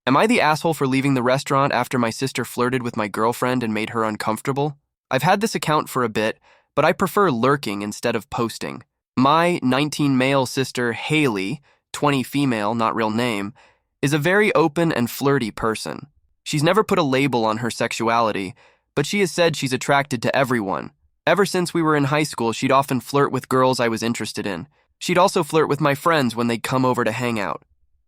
Am I the asshole for leaving the restaurant after my sister flirted with my girlfriend and made her uncomfortable? I've had this account for a bit, but I prefer lurking instead of posting. My 19 male sister, Haley, 20 female, not real name, is a very open and flirty person. She's never put a label on her sexuality, but she has said she's attracted to everyone. Ever since we were in high school, she'd often flirt with girls I was interested in. She'd also flirt with my friends when they'd come over to hang out.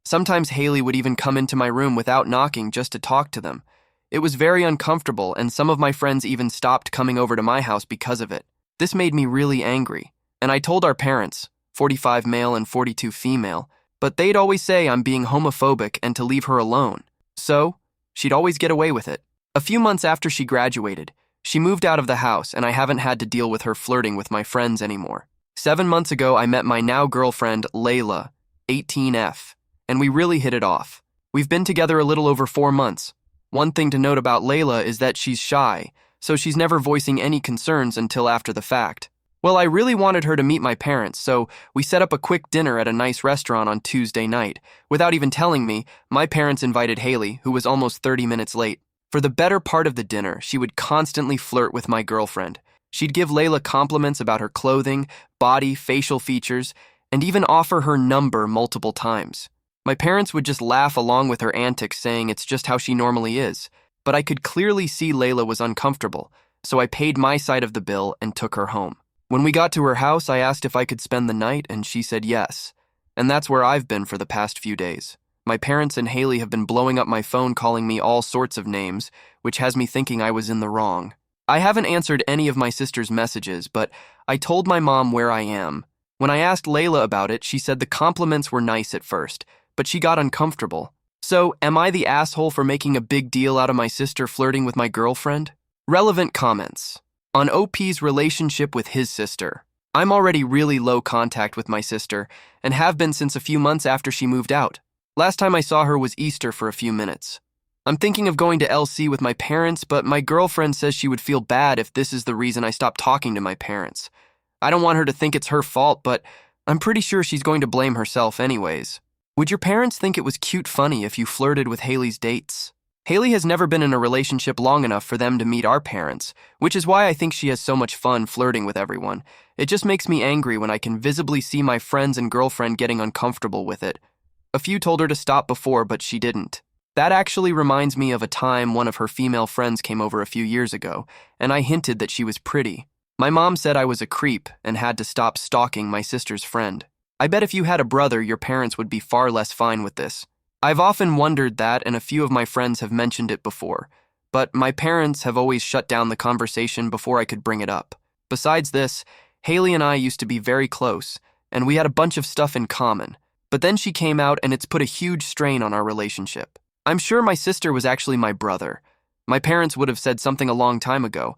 Sometimes Haley would even come into my room without knocking just to talk to them. It was very uncomfortable, and some of my friends even stopped coming over to my house because of it. This made me really angry, and I told our parents, 45 male and 42 female, but they'd always say I'm being homophobic and to leave her alone. So, she'd always get away with it. A few months after she graduated, she moved out of the house, and I haven't had to deal with her flirting with my friends anymore. 7 months ago, I met my now girlfriend, Layla, 18F, and we really hit it off. We've been together a little over 4 months. One thing to note about Layla is that she's shy, so she's never voicing any concerns until after the fact. Well, I really wanted her to meet my parents, so we set up a quick dinner at a nice restaurant on Tuesday night. Without even telling me, my parents invited Haley, who was almost 30 minutes late. For the better part of the dinner, she would constantly flirt with my girlfriend. She'd give Layla compliments about her clothing, body, facial features, and even offer her number multiple times. My parents would just laugh along with her antics, saying it's just how she normally is. But I could clearly see Layla was uncomfortable, so I paid my side of the bill and took her home. When we got to her house, I asked if I could spend the night, and she said yes. And that's where I've been for the past few days. My parents and Haley have been blowing up my phone calling me all sorts of names, which has me thinking I was in the wrong. I haven't answered any of my sister's messages, but I told my mom where I am. When I asked Layla about it, she said the compliments were nice at first, but she got uncomfortable. So, am I the asshole for making a big deal out of my sister flirting with my girlfriend? Relevant comments. On OP's relationship with his sister. I'm already really low contact with my sister, and have been since a few months after she moved out. Last time I saw her was Easter for a few minutes. I'm thinking of going to LC with my parents, but my girlfriend says she would feel bad if this is the reason I stopped talking to my parents. I don't want her to think it's her fault, but I'm pretty sure she's going to blame herself anyways. Would your parents think it was cute funny if you flirted with Haley's dates? Haley has never been in a relationship long enough for them to meet our parents, which is why I think she has so much fun flirting with everyone. It just makes me angry when I can visibly see my friends and girlfriend getting uncomfortable with it. A few told her to stop before, but she didn't. That actually reminds me of a time one of her female friends came over a few years ago, and I hinted that she was pretty. My mom said I was a creep and had to stop stalking my sister's friend. I bet if you had a brother, your parents would be far less fine with this. I've often wondered that, and a few of my friends have mentioned it before, but my parents have always shut down the conversation before I could bring it up. Besides this, Haley and I used to be very close, and we had a bunch of stuff in common, but then she came out and it's put a huge strain on our relationship. I'm sure my sister was actually my brother. My parents would have said something a long time ago.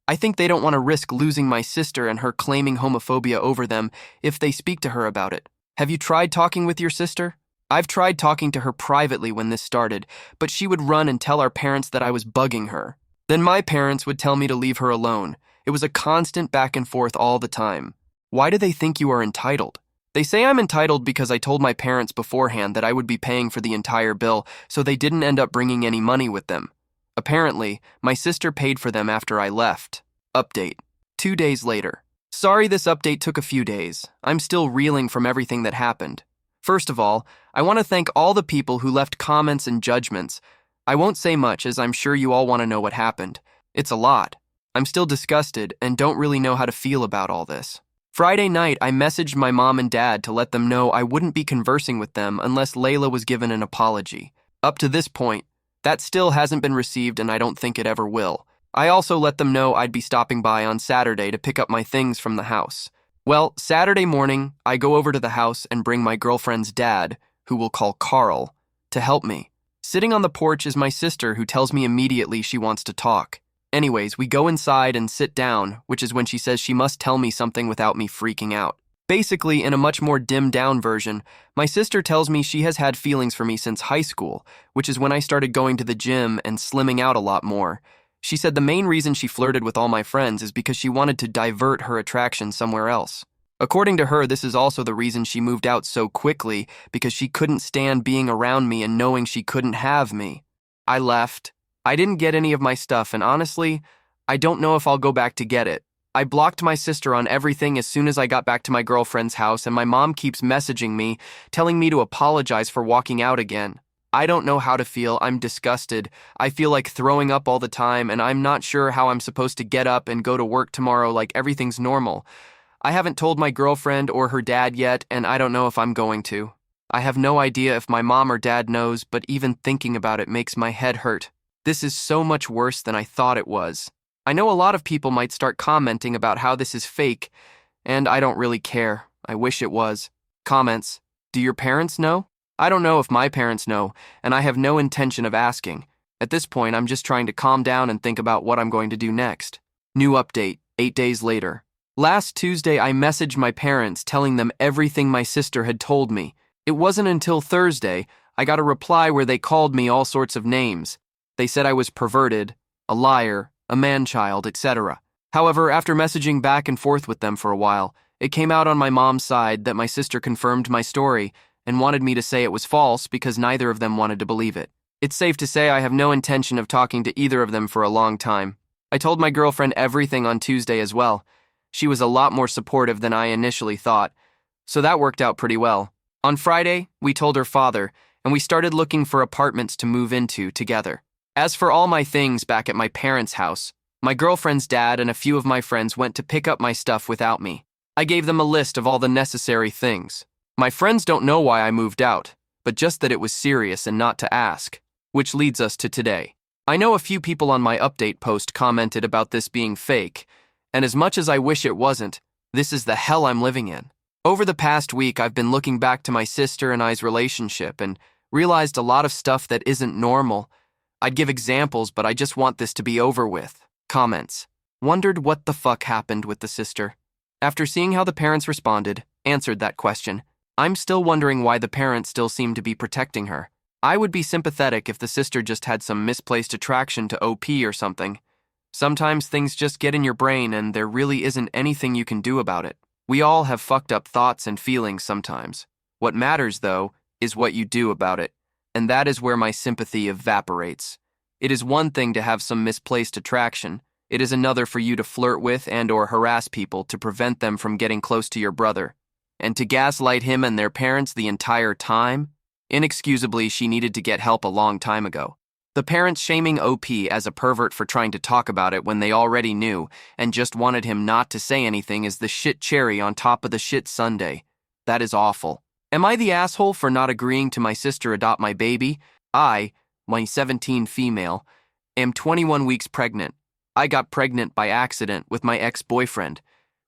I think they don't want to risk losing my sister and her claiming homophobia over them if they speak to her about it. Have you tried talking with your sister? I've tried talking to her privately when this started, but she would run and tell our parents that I was bugging her. Then my parents would tell me to leave her alone. It was a constant back and forth all the time. Why do they think you are entitled? They say I'm entitled because I told my parents beforehand that I would be paying for the entire bill, so they didn't end up bringing any money with them. Apparently, my sister paid for them after I left. Update. 2 days later. Sorry this update took a few days. I'm still reeling from everything that happened. First of all, I want to thank all the people who left comments and judgments. I won't say much as I'm sure you all want to know what happened. It's a lot. I'm still disgusted and don't really know how to feel about all this. Friday night, I messaged my mom and dad to let them know I wouldn't be conversing with them unless Layla was given an apology. Up to this point, that still hasn't been received and I don't think it ever will. I also let them know I'd be stopping by on Saturday to pick up my things from the house. Well, Saturday morning, I go over to the house and bring my girlfriend's dad, who we'll call Carl, to help me. Sitting on the porch is my sister who tells me immediately she wants to talk. Anyways, we go inside and sit down, which is when she says she must tell me something without me freaking out. Basically, in a much more dimmed-down version, my sister tells me she has had feelings for me since high school, which is when I started going to the gym and slimming out a lot more. She said the main reason she flirted with all my friends is because she wanted to divert her attraction somewhere else. According to her, this is also the reason she moved out so quickly, because she couldn't stand being around me and knowing she couldn't have me. I left. I didn't get any of my stuff, and honestly, I don't know if I'll go back to get it. I blocked my sister on everything as soon as I got back to my girlfriend's house, and my mom keeps messaging me, telling me to apologize for walking out again. I don't know how to feel. I'm disgusted. I feel like throwing up all the time, and I'm not sure how I'm supposed to get up and go to work tomorrow like everything's normal. I haven't told my girlfriend or her dad yet, and I don't know if I'm going to. I have no idea if my mom or dad knows, but even thinking about it makes my head hurt. This is so much worse than I thought it was. I know a lot of people might start commenting about how this is fake, and I don't really care. I wish it was. Comments. Do your parents know? I don't know if my parents know, and I have no intention of asking. At this point, I'm just trying to calm down and think about what I'm going to do next. New update, 8 days later. Last Tuesday, I messaged my parents telling them everything my sister had told me. It wasn't until Thursday I got a reply where they called me all sorts of names. They said I was perverted, a liar, a man-child, etc. However, after messaging back and forth with them for a while, it came out on my mom's side that my sister confirmed my story and wanted me to say it was false because neither of them wanted to believe it. It's safe to say I have no intention of talking to either of them for a long time. I told my girlfriend everything on Tuesday as well. She was a lot more supportive than I initially thought, so that worked out pretty well. On Friday, we told her father, and we started looking for apartments to move into together. As for all my things back at my parents' house, my girlfriend's dad and a few of my friends went to pick up my stuff without me. I gave them a list of all the necessary things. My friends don't know why I moved out, but just that it was serious and not to ask, which leads us to today. I know a few people on my update post commented about this being fake, and as much as I wish it wasn't, this is the hell I'm living in. Over the past week, I've been looking back to my sister and I's relationship and realized a lot of stuff that isn't normal. I'd give examples, but I just want this to be over with. Comments. Wondered what the fuck happened with the sister. After seeing how the parents responded, answered that question, I'm still wondering why the parents still seem to be protecting her. I would be sympathetic if the sister just had some misplaced attraction to OP or something. Sometimes things just get in your brain and there really isn't anything you can do about it. We all have fucked up thoughts and feelings sometimes. What matters, though, is what you do about it. And that is where my sympathy evaporates. It is one thing to have some misplaced attraction. It is another for you to flirt with and/or harass people to prevent them from getting close to your brother. And to gaslight him and their parents the entire time? Inexcusably, she needed to get help a long time ago. The parents shaming OP as a pervert for trying to talk about it when they already knew and just wanted him not to say anything is the shit cherry on top of the shit sundae. That is awful. Am I the asshole for not agreeing to my sister adopt my baby? I, my 17 female, am 21 weeks pregnant. I got pregnant by accident with my ex-boyfriend.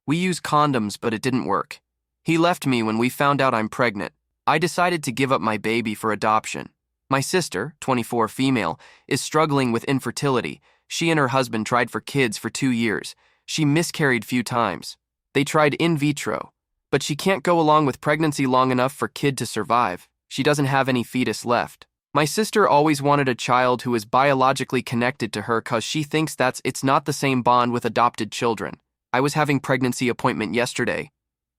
We used condoms, but it didn't work. He left me when we found out I'm pregnant. I decided to give up my baby for adoption. My sister, 24 female, is struggling with infertility. She and her husband tried for kids for 2 years. She miscarried few times. They tried in vitro, but she can't go along with pregnancy long enough for kid to survive. She doesn't have any fetus left. My sister always wanted a child who is biologically connected to her cause she thinks it's not the same bond with adopted children. I was having pregnancy appointment yesterday.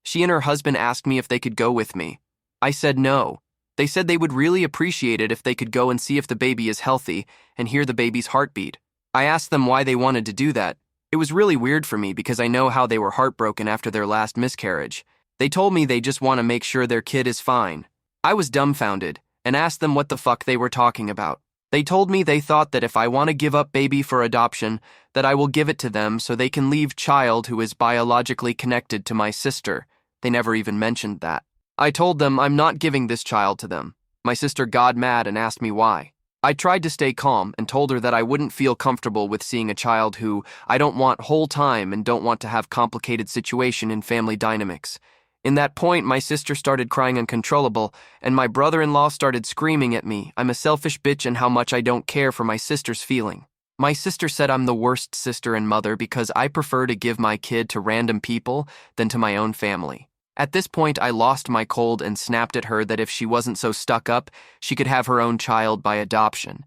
She and her husband asked me if they could go with me. I said no. They said they would really appreciate it if they could go and see if the baby is healthy and hear the baby's heartbeat. I asked them why they wanted to do that. It was really weird for me because I know how they were heartbroken after their last miscarriage. They told me they just want to make sure their kid is fine. I was dumbfounded and asked them what the fuck they were talking about. They told me they thought that if I want to give up baby for adoption, that I will give it to them so they can leave child who is biologically connected to my sister. They never even mentioned that. I told them I'm not giving this child to them. My sister got mad and asked me why. I tried to stay calm and told her that I wouldn't feel comfortable with seeing a child who I don't want whole time and don't want to have complicated situation in family dynamics. In that point, my sister started crying uncontrollable, and my brother-in-law started screaming at me, I'm a selfish bitch and how much I don't care for my sister's feeling. My sister said I'm the worst sister and mother because I prefer to give my kid to random people than to my own family. At this point, I lost my cold and snapped at her that if she wasn't so stuck up, she could have her own child by adoption.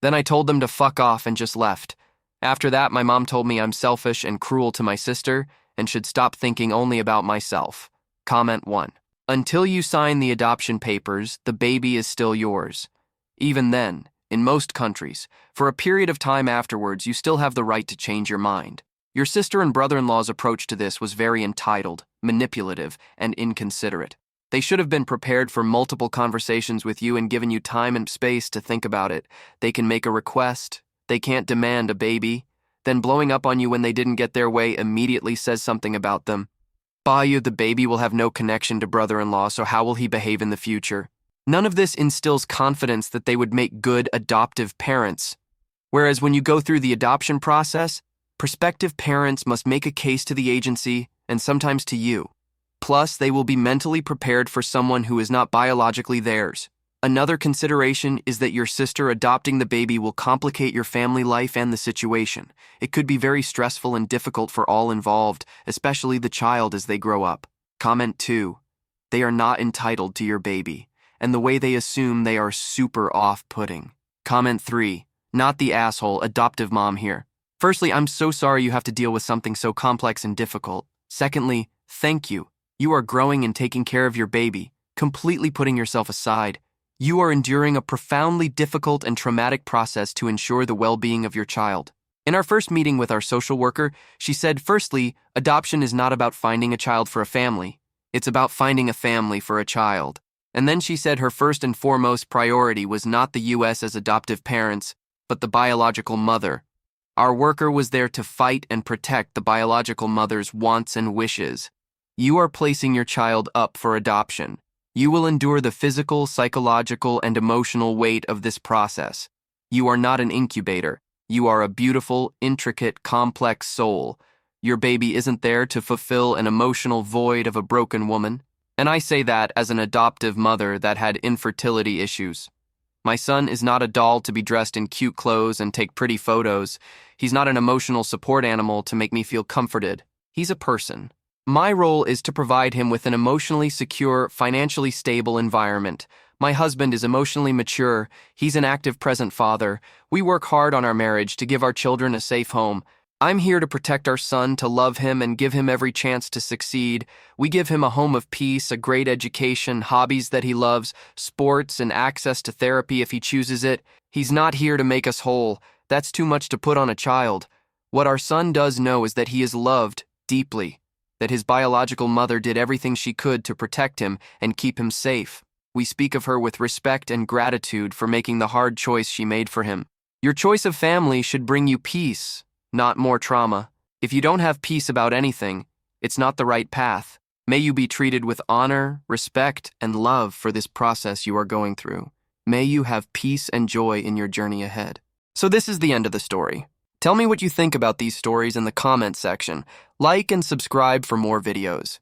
Then I told them to fuck off and just left. After that, my mom told me I'm selfish and cruel to my sister, and should stop thinking only about myself. Comment 1. Until you sign the adoption papers, the baby is still yours. Even then, in most countries, for a period of time afterwards, you still have the right to change your mind. Your sister and brother-in-law's approach to this was very entitled, manipulative, and inconsiderate. They should have been prepared for multiple conversations with you and given you time and space to think about it. They can make a request. They can't demand a baby. Then blowing up on you when they didn't get their way immediately says something about them. Bayu, the baby, will have no connection to brother-in-law, so how will he behave in the future? None of this instills confidence that they would make good adoptive parents. Whereas when you go through the adoption process, prospective parents must make a case to the agency and sometimes to you. Plus, they will be mentally prepared for someone who is not biologically theirs. Another consideration is that your sister adopting the baby will complicate your family life and the situation. It could be very stressful and difficult for all involved, especially the child as they grow up. Comment 2. They are not entitled to your baby, and the way they assume they are super off-putting. Comment 3. Not the asshole, adoptive mom here. Firstly, I'm so sorry you have to deal with something so complex and difficult. Secondly, thank you. You are growing and taking care of your baby, completely putting yourself aside. You are enduring a profoundly difficult and traumatic process to ensure the well-being of your child. In our first meeting with our social worker, she said, firstly, adoption is not about finding a child for a family. It's about finding a family for a child. And then she said her first and foremost priority was not the U.S. as adoptive parents, but the biological mother. Our worker was there to fight and protect the biological mother's wants and wishes. You are placing your child up for adoption. You will endure the physical, psychological, and emotional weight of this process. You are not an incubator. You are a beautiful, intricate, complex soul. Your baby isn't there to fulfill an emotional void of a broken woman. And I say that as an adoptive mother that had infertility issues. My son is not a doll to be dressed in cute clothes and take pretty photos. He's not an emotional support animal to make me feel comforted. He's a person. My role is to provide him with an emotionally secure, financially stable environment. My husband is emotionally mature. He's an active present father. We work hard on our marriage to give our children a safe home. I'm here to protect our son, to love him, and give him every chance to succeed. We give him a home of peace, a great education, hobbies that he loves, sports, and access to therapy if he chooses it. He's not here to make us whole. That's too much to put on a child. What our son does know is that he is loved deeply, that his biological mother did everything she could to protect him and keep him safe. We speak of her with respect and gratitude for making the hard choice she made for him. Your choice of family should bring you peace, not more trauma. If you don't have peace about anything, it's not the right path. May you be treated with honor, respect, and love for this process you are going through. May you have peace and joy in your journey ahead. So this is the end of the story. Tell me what you think about these stories in the comment section. Like and subscribe for more videos.